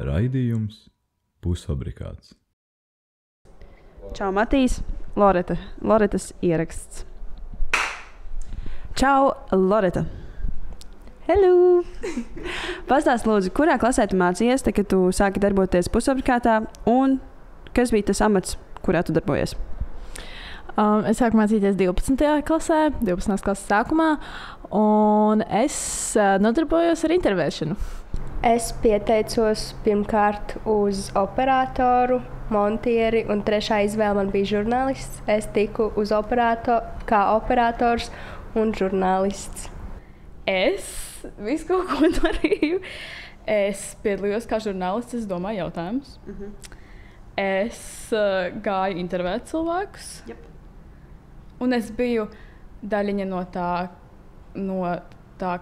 Raidījums Pusfabrikāts. Čau, Matīs. Loretas ieraksts. Čau, Loreta. Hello! Pastāst, lūdzu, kurā klasē tu mācījies, kad tu sāki darboties Pusfabrikātā, un kas bija tas amats, kurā tu darbojies? Es sāku mācīties 12. klasē, 12. klases sākumā, un es nodarbojos ar intervēšanu. Es pieteicos pirmkārt uz operatoru, montieri, un trešā izvēle man bija žurnālists. Es tiku uz kā operators un žurnālists. Es visu kaut ko darīju. Es piedalījos kā žurnālists, es domāju jautājumus. Es gāju intervēt cilvēkus. Yep. Un es biju daļiņa no tā,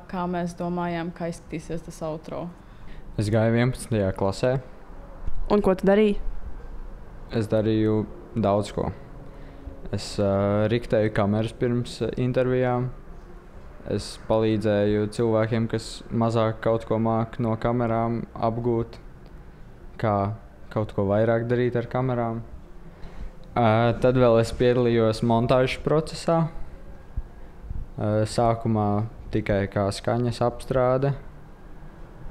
kā mēs domājām, kā izskatīsies tas outro. Es gāju 11. klasē. Un ko tu darīji? Es darīju daudz ko. Es riktēju kameras pirms intervijām. Es palīdzēju cilvēkiem, kas mazāk kaut ko māk no kamerām, apgūt, kā kaut ko vairāk darīt ar kamerām. Tad vēl es piedalījos montāžas procesā. Sākumā tikai kā skaņas apstrāde,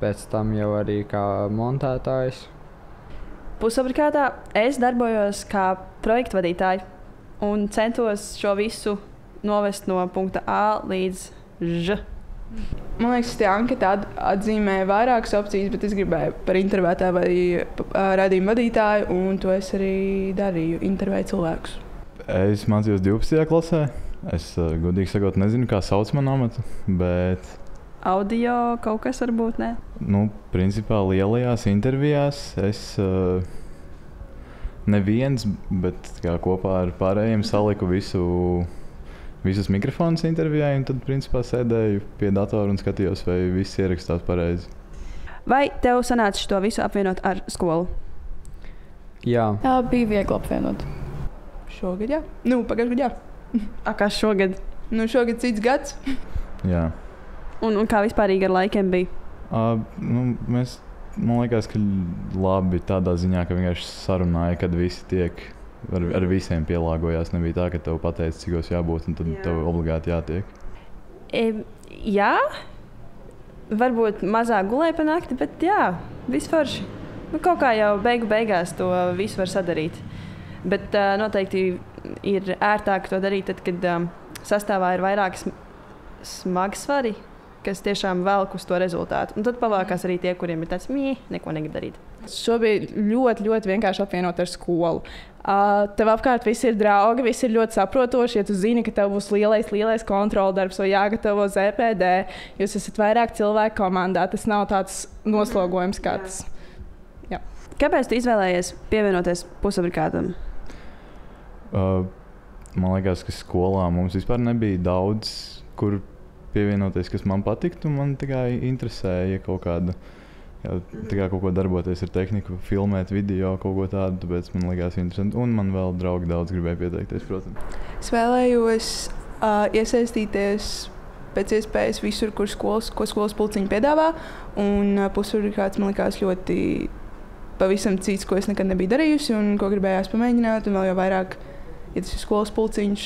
pēc tam jau arī kā montētājs. Pusfabrikātā es darbojos kā projektu vadītāja un centos šo visu novest no punkta A līdz Ž. Man liekas, ka anketā atzīmē vairākas opcijas, bet es gribēju par intervētāju vai raidījumu vadītāju, un to es arī darīju, intervēju cilvēkus. Es mācījos 12. klasē. Es godīgi sakot nezinu, kā sauc manu amatu, bet... Audio kaut kas varbūt, ne? Principā lielajās intervijās es neviens, bet kā kopā ar pārējiem saliku visus mikrofonus intervijai, un tad principā sēdēju pie datora un skatījos, vai viss ierakstās pareizi. Vai tev sanāca to visu apvienot ar skolu? Jā. Jā, bija viegli apvienot. Šogad, jā. Pagājušajā gadā, jā. Kā šogad? Šogad cits gads. Jā. Un kā vispārīgi ar laikiem bija? Man liekas, ka labi tādā ziņā, ka vienkārši sarunāja, kad visi tiek, ar visiem pielāgojās. Nebija tā, ka tev pateica, cikos jābūt, un tad tev obligāti jātiek. Jā, varbūt mazāk gulēja pa nakti, bet jā, viss forši. Kaut kā jau beigās to visu var sadarīt. Bet noteikti ir ērtāk to darīt, tad, kad sastāvā ir vairāki smagsvari, kas tiešām velk uz to rezultātu. Un tad pavākās arī tie, kuriem ir tāds neko negrib darīt. Šo bija ļoti, ļoti vienkārši apvienot ar skolu. Tev apkārt visi ir draugi, visi ir ļoti saprotoši. Ja tu zini, ka tev būs lielais kontroldarbs vai jāgatavo ZPD, jūs esat vairāk cilvēku komandā, tas nav tāds noslogojums kā tas. Jā. Kāpēc tu izvēlējies pievienoties Pusfabrikātam? Man liekas, ka skolā mums vispār nebija daudz, kur pievienoties, kas man patiktu. Man tikai interesēja kaut ko darboties ar tehniku, filmēt video, kaut ko tādu, tāpēc man likās interesanti. Un man vēl draugi daudz gribēja pieteikties, protams. Es vēlējos iesaistīties pēc iespējas visur, ko skolas pulciņi piedāvā. Un Pusfabrikāts man likās ļoti pavisam cits, ko es nekad nebiju darījusi un ko gribējās pamēģināt. Un vēl jau vairāk, ja tas ir skolas pulciņš,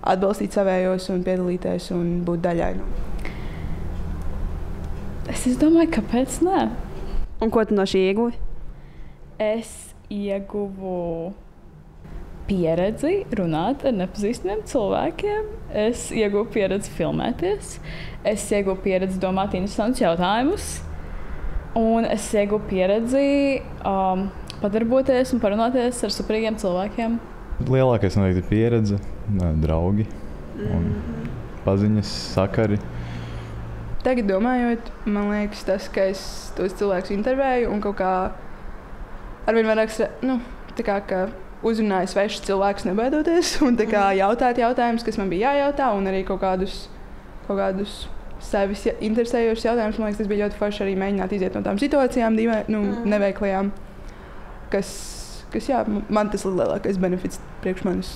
atbalstīt savējos un piedalīties un būt daļai. Es domāju, kāpēc nē? Un ko tu no šī ieguvi? Es ieguvu pieredzi runāt ar nepazīstamiem cilvēkiem. Es ieguvu pieredzi filmēties. Es ieguvu pieredzi domāt interesantus jautājumus. Un es ieguvu pieredzi padarboties un parunāties ar superīgiem cilvēkiem. Lielākais noteikti ir pieredze, draugi un paziņas, sakari. Tagad domājot, man liekas tas, ka es tos cilvēkus intervēju un kaut kā arvien vairāk ka uzrunāju svešus cilvēkus nebaidoties un tā kā jautāt jautājumus, kas man bija jājautā, un arī kaut kādus sevis interesējošus jautājumus. Man liekas, tas bija ļoti forši arī mēģināt iziet no tām situācijām, neveiklajām, kas jā, man tas ir lielākais benefits priekš manis.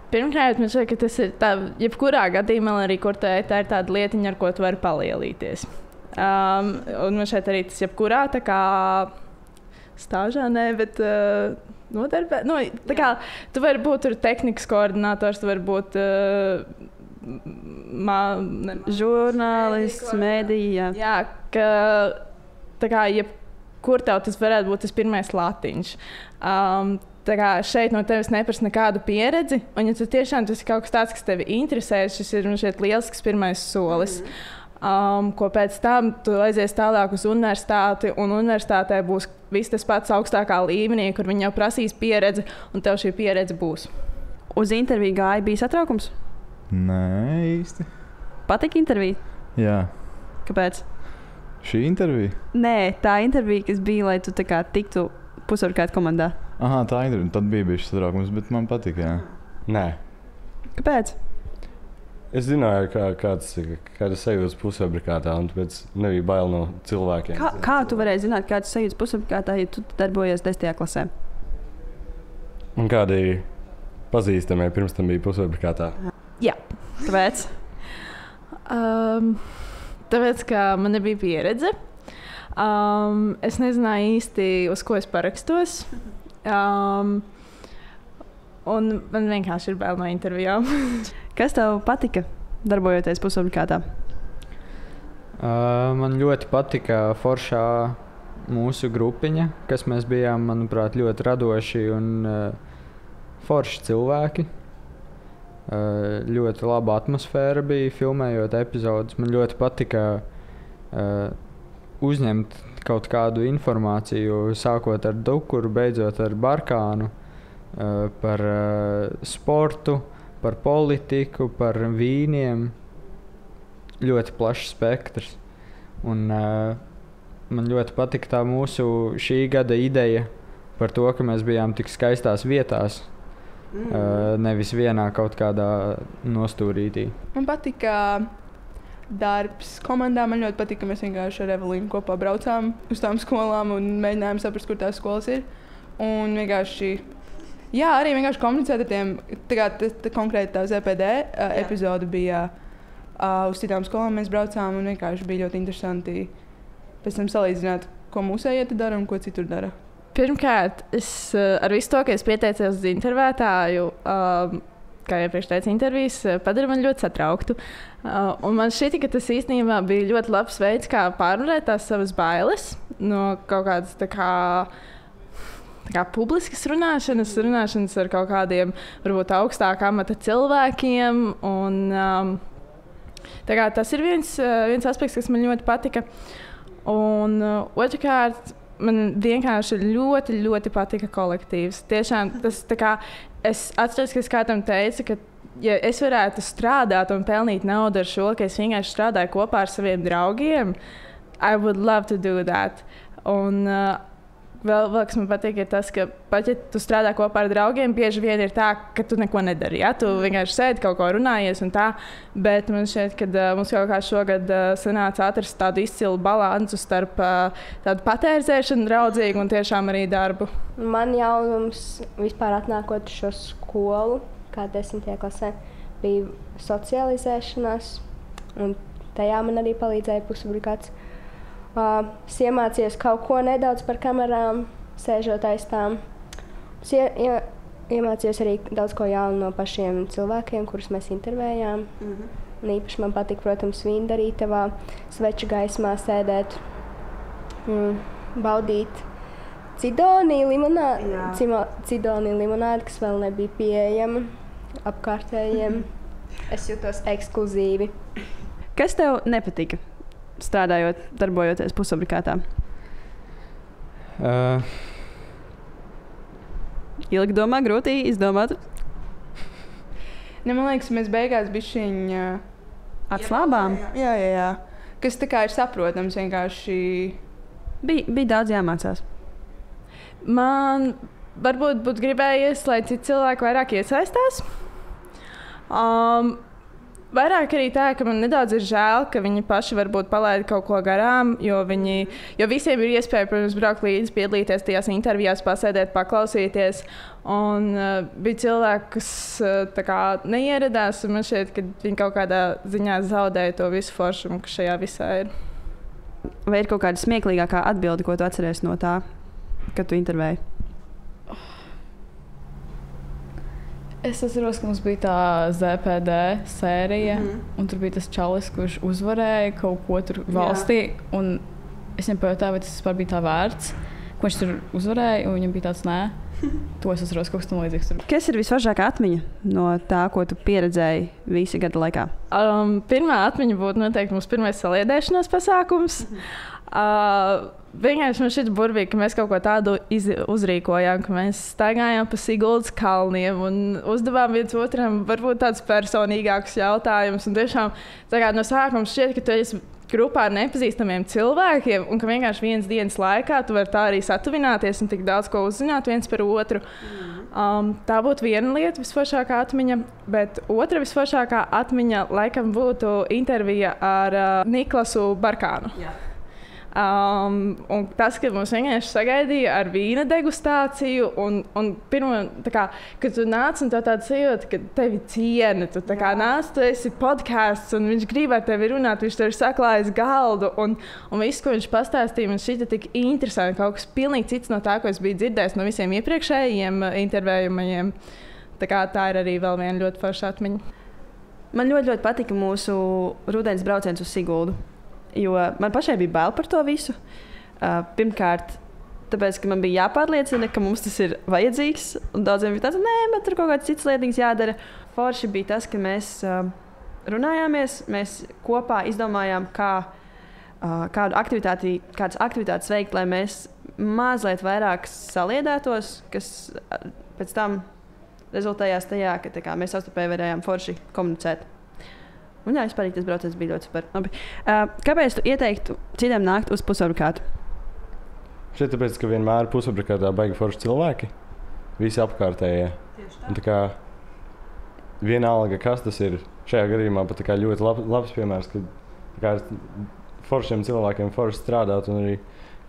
Pirmkārt, man šķiet, ka tas ir tā, jebkurā gadījumā, arī kur tā ir tāda lietiņa, ar ko tu vari palielīties. Un man šeit arī tas jebkurā tā kā stāžā, ne, bet nodarbē. Nu, tā kā tu vari būt tur tehnikas koordinators, tu vari būt žurnālists, mēdīja. Jā, ka tā kā jebkur tev tas varētu būt tas pirmais latiņš. Tā kā šeit no tevis neprasa nekādu pieredzi, un ja tu tiešām tas ir kaut kas tāds, kas tevi interesē, šis ir šeit lielisks pirmais solis. Ko pēc tam tu aizies tālāk uz universitāti, un universitātē būs viss tas pats augstākā līmenī, kur viņi jau prasīs pieredzi, un tev šī pieredze būs. Uz interviju gāja, bija satraukums? Nē, īsti. Patika intervija? Jā. Kāpēc? Šī intervija? Nē, tā intervija, kas bija, lai tu tā kā tiktu pusvarkāt komandā. Aha, tā intervija. Tad bija bijuši satraukums, bet man patika, jā. Nē. Kāpēc? Es zināju, kāda sajūtas pusfabrikātā, un tāpēc nebija bail no cilvēkiem. Kā tu varēji zināt, kāds sajūtas pusfabrikātā, ja tu darbojies 10. klasē? Un kādi pazīstamie pirms tam bija pusfabrikātā? Jā. Kāpēc? Tāpēc, ka man nebija pieredze. Es nezināju īsti, uz ko es parakstos. Un man vienkārši ir bail no intervijām. Kas tev patika, darbojoties pusfabrikātā? Man ļoti patika foršā mūsu grupiņa, kas mēs bijām, manuprāt, ļoti radoši un forši cilvēki. Ļoti laba atmosfēra bija filmējot epizodus. Man ļoti patika uzņemt kaut kādu informāciju, sākot ar Dukuru, beidzot ar Barkānu, par sportu, par politiku, par vīniem. Ļoti plašs spektrs. Un man ļoti patika tā mūsu šī gada ideja par to, ka mēs bijām tik skaistās vietās. Nevis vienā kaut kādā nostūrītī. Man patika darbs komandā. Man ļoti patika, ka mēs vienkārši ar Evelīnu kopā braucām uz tām skolām un mēģinājām saprast, kur tās skolas ir. Un vienkārši, jā, arī vienkārši komunicēt ar tiem. Konkrēti tā ZPD epizode bija uz citām skolām mēs braucām un vienkārši bija ļoti interesanti pēc tam salīdzināt, ko mūsējie dara un ko citur dara. Pirmkārt, es ar visu to, ka es pieteicos uz intervētāju, kā jau iepriekš teicu, intervijas padara man ļoti satrauktu. Un man šķita, ka tas īstenībā bija ļoti labs veids, kā pārvarēt tās savas bailes no kaut kādas tā kā publiskas runāšanas ar kaut kādiem varbūt augstākā amata cilvēkiem. Un, tas ir viens aspekts, kas man ļoti patika. Un otrkārt, man vienkārši ļoti, ļoti patika kolektīvs. Tiešām tas tā kā es atceros, ka es kādam teicu, ka ja es varētu strādāt un pelnīt naudu ar šo, ka es vienkārši strādāju kopā ar saviem draugiem, I would love to do that. Un vēl kas man patīk, ir tas, ka pat ja tu strādā kopā ar draugiem, bieži vien ir tā, ka tu neko nedari. Ja? Tu vienkārši sēdi, kaut ko runājies un tā, bet man šķiet, ka mums kaut kā šogad sanāca atrast tādu izcilu balansu starp tādu patērzēšanu draudzīgu un tiešām arī darbu. Man jaunums vispār atnākot uz šo skolu, kā 10. klasē, bija socializēšanās, un tajā man arī palīdzēja pusfabrikāts. Es iemācījos kaut ko nedaudz par kamerām, sēžot aiz tām. Es iemācījos arī daudz ko jaunu no pašiem cilvēkiem, kurus mēs intervējām. Un īpaši man patika, protams, vīndarītavā, sveču gaismā sēdēt, baudīt cidoniju limonādi, kas vēl nebija pieejama apkārtējiem. Es jutos ekskluzīvi. Kas tev nepatika? Strādājot, darbojoties pusfabrikātā? Ilgi domā, grūti izdomāt? Man liekas, mēs beigās bišķiņ atslābām. Jā. Kas tā kā ir saprotams vienkārši. Bija daudz jāmācās. Man varbūt būtu gribējies, lai citi cilvēki vairāk iesaistās. Vairāk arī tā, ka man nedaudz ir žēl, ka viņi paši varbūt palaida kaut ko garām, jo visiem ir iespēja, protams, braukt līdzi, piedalīties tajās intervijās, pasēdēt, paklausīties. Un bija cilvēki, kas tā kā neieradās, un man šķiet, ka viņi kaut kādā ziņā zaudēja to visu foršumu, kas šajā visā ir. Vai ir kaut kāda smieklīgākā atbilde, ko tu atceries no tā, kad tu intervēji? Es atceros, ka mums bija tā ZPD sērija, un tur bija tas čalis, kurš uzvarēja kaut ko tur valstī. Un es viņam pajautāju, vai tas vispār bija tā vērts, ko viņš tur uzvarēja, un viņam bija tāds nē. To es atceros, kaut kas tam līdzīgs. Kas ir visvaržākā atmiņa no tā, ko tu pieredzēji visa gada laikā? Pirmā atmiņa būtu noteikti mūsu pirmais saliedēšanās pasākums. Vienkārši man šķiet burvīgi, ka mēs kaut ko tādu uzrīkojām, ka mēs staigājām pa Siguldas kalniem un uzdevām viens otram varbūt tādus personīgākus jautājumus. Un tiešām no sākuma šķiet, ka tu esi grupā ar nepazīstamiem cilvēkiem, un ka vienkārši vienas dienas laikā tu vari tā arī satuvināties un tik daudz ko uzzināt viens par otru. Tā būtu viena lieta, visforšākā atmiņa, bet otra visforšākā atmiņa laikam būtu intervija ar Niklasu Barkānu. Jā. Un tas, ka mums vienkārši sagaidīja ar vīna degustāciju, un pirmo, kad tu nāc un tāda sajūta, ka tevi ciena, tu nāc, tu esi podcasts, un viņš grib ar tevi runāt, viņš tev ir saklājis galdu, un viss, ko viņš pastāstīja, man šķita tik interesanti, kaut kas pilnīgi cits no tā, ko es biju dzirdējis no visiem iepriekšējiem intervējumajiem. Tā ir arī vēl viena ļoti forša atmiņa. Man ļoti patika mūsu rudens brauciens uz Siguldu. Jo man pašai bija bail par to visu. Pirmkārt, tāpēc, ka man bija jāpārliecina, ka mums tas ir vajadzīgs. Un daudziem bija tāds, nē, bet tur kaut kāds cits lietas jādara. Forši bija tas, ka mēs runājāmies, mēs kopā izdomājām, kādas aktivitātes veikt, lai mēs mazliet vairāk saliedētos, kas pēc tam rezultējās tajā, ka mēs savstarpēji varējām forši komunicēt. Un jā, vispār tas brauciens bija ļoti super. Kāpēc tu ieteiktu citiem nākt uz pusfabrikātu? Šeit tāpēc, ka vienmēr pusfabrikātā baigi forši cilvēki. Visi apkārtējie. Un vienalga, kas tas ir. Šajā gadījumā pat ļoti labs piemērs, ka foršiem cilvēkiem forši strādāt un arī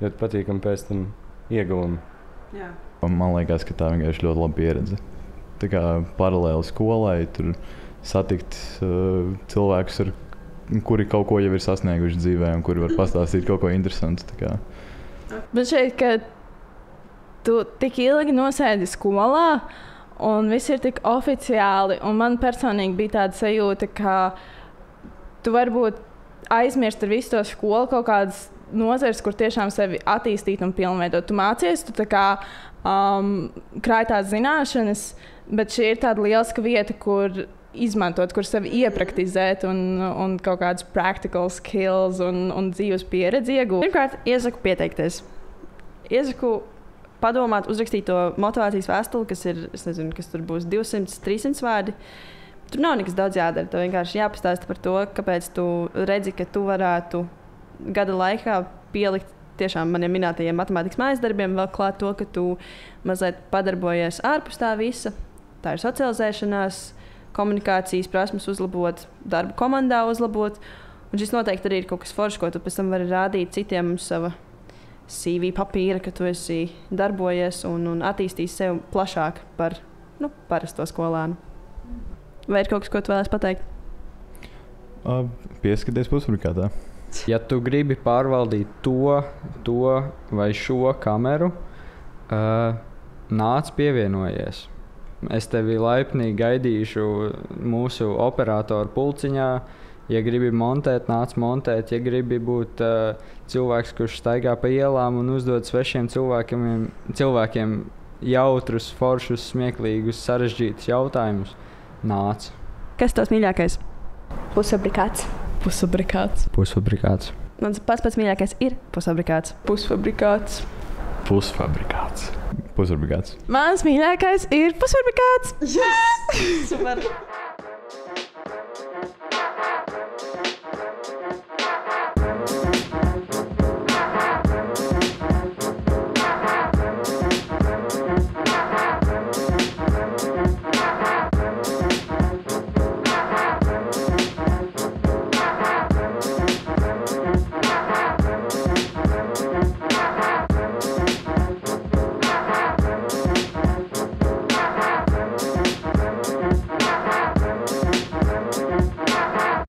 ļoti patīkami pēc tam ieguvumi. Jā. Man liekas, ka tā vienkārši ļoti laba pieredze. Paralēli skolai tur satikt cilvēkus, kuri kaut ko jau ir sasnieguši dzīvē un kuri var pastāstīt kaut ko interesantu. Bet šeit, ka tu tik ilgi nosēdi skolā un viss ir tik oficiāli, un man personīgi bija tāda sajūta, ka tu varbūt aizmirst ar visu to skolu kaut kādas nozares, kur tiešām sevi attīstīt un pilnveidot. Tu mācies, tu krāj tās zināšanas, bet šī ir tāda lieliska vieta, kur izmantot, kur sevi iepraktizēt un kaut kādas practical skills un dzīves pieredzi iegūt. Pirmkārt, iesaku pieteikties. Iesaku padomāt, uzrakstīt to motivācijas vēstuli, kas ir, es nezinu, kas tur būs 200, 300 vārdi. Tur nav nekas daudz jādara. Tev vienkārši jāpastāsta par to, kāpēc tu redzi, ka tu varētu gada laikā pielikt tiešām maniem minētajiem matemātikas mājas darbiem, vēl klāt to, ka tu mazliet padarbojies ārpus tā visa. Tā ir socializēšanās, komunikācijas prasmes uzlabot, darbu komandā uzlabot. Un šis noteikti arī ir kaut kas foršs, ko tu pēc tam vari rādīt citiem uz sava CV papīra, ka tu esi darbojies un attīstījis sevi plašāk par parasto skolānu. Vai ir kaut kas, ko tu vēlies pateikt? Pieskaties pusfabrikātā. Ja tu gribi pārvaldīt to vai šo kameru, nāc pievienojies. Es tevi laipni gaidīšu mūsu operatoru pulciņā. Ja gribi montēt, nāc montēt. Ja gribi būt cilvēks, kurš staigā pa ielām un uzdod svešiem cilvēkiem jautrus, foršus, smieklīgus, sarežģītus jautājumus, nāc. Kas tavs mīļākais? Pusfabrikāts. Mans pats mīļākais ir pusfabrikāts. Pusfabrikāts. Mans mīļākais ir pusfabrikāts. Yes! Super!